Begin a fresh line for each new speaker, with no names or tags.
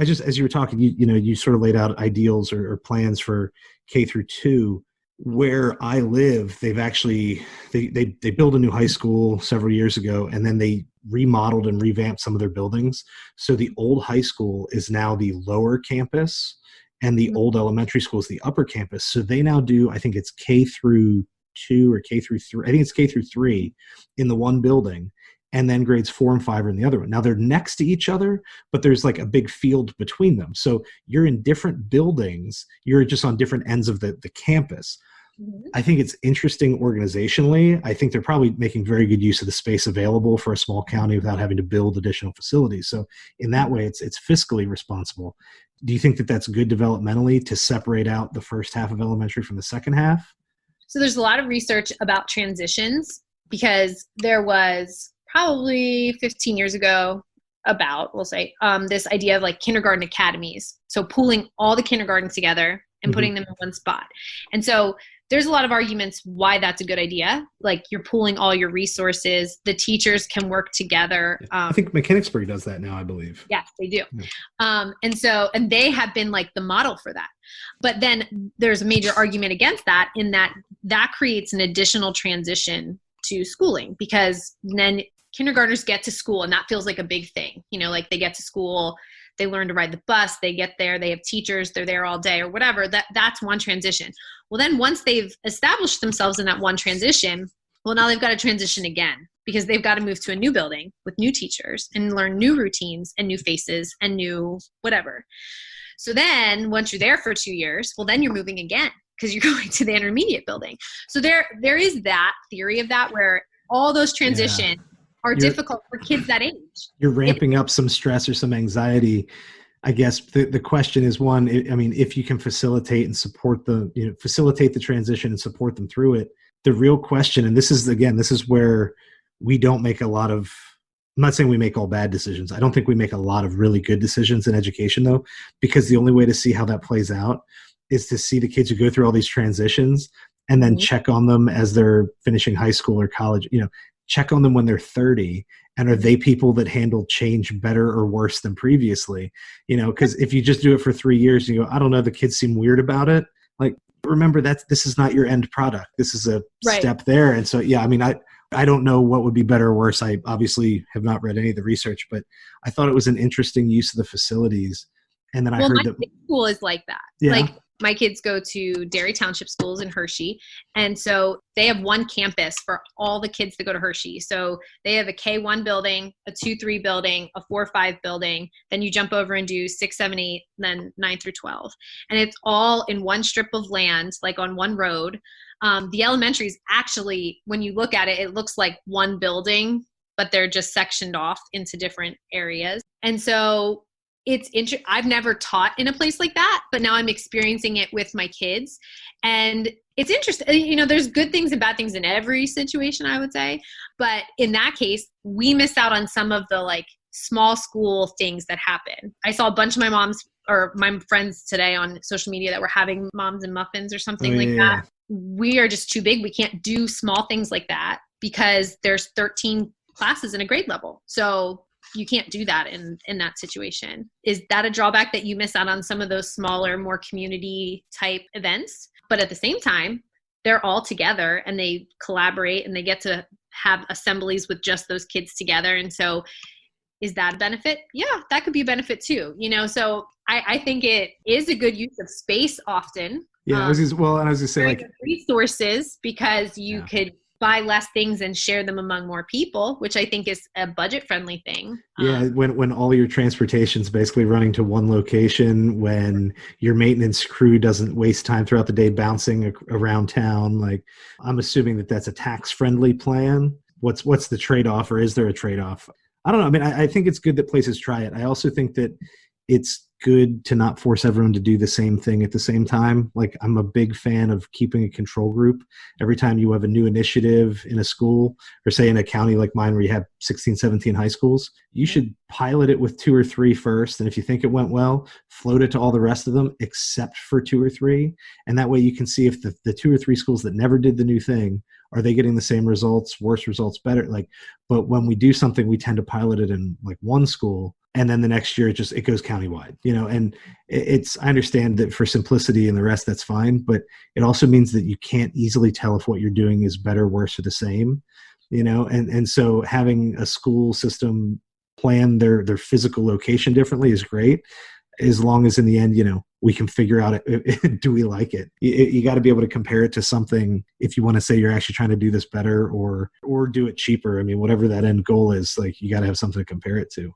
as you were talking, you sort of laid out ideals or plans for K through 2. Where I live, they've actually, they built a new high school several years ago, and then they remodeled and revamped some of their buildings. So the old high school is now the lower campus, and the old elementary school is the upper campus. So they now do, I think it's K through 2 or K through 3. I think it's K through 3 in the one building, and then grades 4 and 5 are in the other one. Now they're next to each other, but there's like a big field between them. So you're in different buildings. You're just on different ends of the campus. I think it's interesting organizationally. I think they're probably making very good use of the space available for a small county without having to build additional facilities. So in that way, it's fiscally responsible. Do you think that that's good developmentally to separate out the first half of elementary from the second half?
So there's a lot of research about transitions, because there was probably 15 years ago we'll say, this idea of like kindergarten academies. So pooling all the kindergartens together and putting them in one spot. And so there's a lot of arguments why that's a good idea. Like, you're pooling all your resources. The teachers can work together.
I think Mechanicsburg does that now, I believe.
Yes, they do. Yeah. And they have been like the model for that. But then there's a major argument against that, in that creates an additional transition to schooling, because then kindergartners get to school and that feels like a big thing. Like, they get to school, they learn to ride the bus, they get there, they have teachers, they're there all day or whatever. That's one transition. Well, then once they've established themselves in that one transition, well, now they've got to transition again, because they've got to move to a new building with new teachers and learn new routines and new faces and new whatever. So then once you're there for 2 years, well, then you're moving again, because you're going to the intermediate building. So there is that theory of that, where all those transitions are difficult for kids that age.
You're ramping up some stress or some anxiety. I guess the question is, one, I mean, if you can facilitate and support facilitate the transition and support them through it. The real question, and this is where we don't make a lot of, I'm not saying we make all bad decisions. I don't think we make a lot of really good decisions in education, though, because the only way to see how that plays out is to see the kids who go through all these transitions and then check on them as they're finishing high school or college, check on them when they're 30, and are they people that handle change better or worse than previously? Because if you just do it for 3 years, you go, I don't know, the kids seem weird about it. Like, remember this is not your end product. This is a step there. And so, I mean, I don't know what would be better or worse. I obviously have not read any of the research, but I thought it was an interesting use of the facilities. And then I heard that
school is like that.
Yeah.
Like, my kids go to Dairy Township schools in Hershey. And so they have one campus for all the kids that go to Hershey. So they have a K1 building, a 2-3 building, a 4-5 building. Then you jump over and do 6, 7, 8, then 9 through 12. And it's all in one strip of land, like on one road. The elementaries, actually, when you look at it, it looks like one building, but they're just sectioned off into different areas. And so I've never taught in a place like that, but now I'm experiencing it with my kids. And it's interesting. There's good things and bad things in every situation, I would say. But in that case, we miss out on some of the like small school things that happen. I saw a bunch of my friends today on social media that were having moms and muffins or something that. We are just too big. We can't do small things like that because there's 13 classes in a grade level. So you can't do that in that situation. Is that a drawback, that you miss out on some of those smaller, more community type events? But at the same time, they're all together and they collaborate and they get to have assemblies with just those kids together. And so is that a benefit? Yeah, that could be a benefit too. So I think it is a good use of space often.
Yeah, I was going to say, like,
resources, because you could buy less things and share them among more people, which I think is a budget-friendly thing.
Yeah, when all your transportation's basically running to one location, when your maintenance crew doesn't waste time throughout the day bouncing around town. Like, I'm assuming that that's a tax-friendly plan. What's the trade-off, or is there a trade-off? I don't know. I mean, I think it's good that places try it. I also think that it's good to not force everyone to do the same thing at the same time. Like, I'm a big fan of keeping a control group. Every time you have a new initiative in a school, or say in a county like mine where you have 16, 17 high schools, you should pilot it with 2 or 3 first. And if you think it went well, float it to all the rest of them except for 2 or 3. And that way you can see if the 2 or 3 schools that never did the new thing, are they getting the same results, worse results, better? But when we do something, we tend to pilot it in like one school. and then the next year it goes countywide, and I understand that for simplicity and the rest, that's fine, but it also means that you can't easily tell if what you're doing is better, worse, or the same, and so having a school system plan their physical location differently is great, as long as in the end, we can figure out do we like it. You got to be able to compare it to something if you want to say you're actually trying to do this better or do it cheaper. I mean, whatever that end goal is, like, you got to have something to compare it to.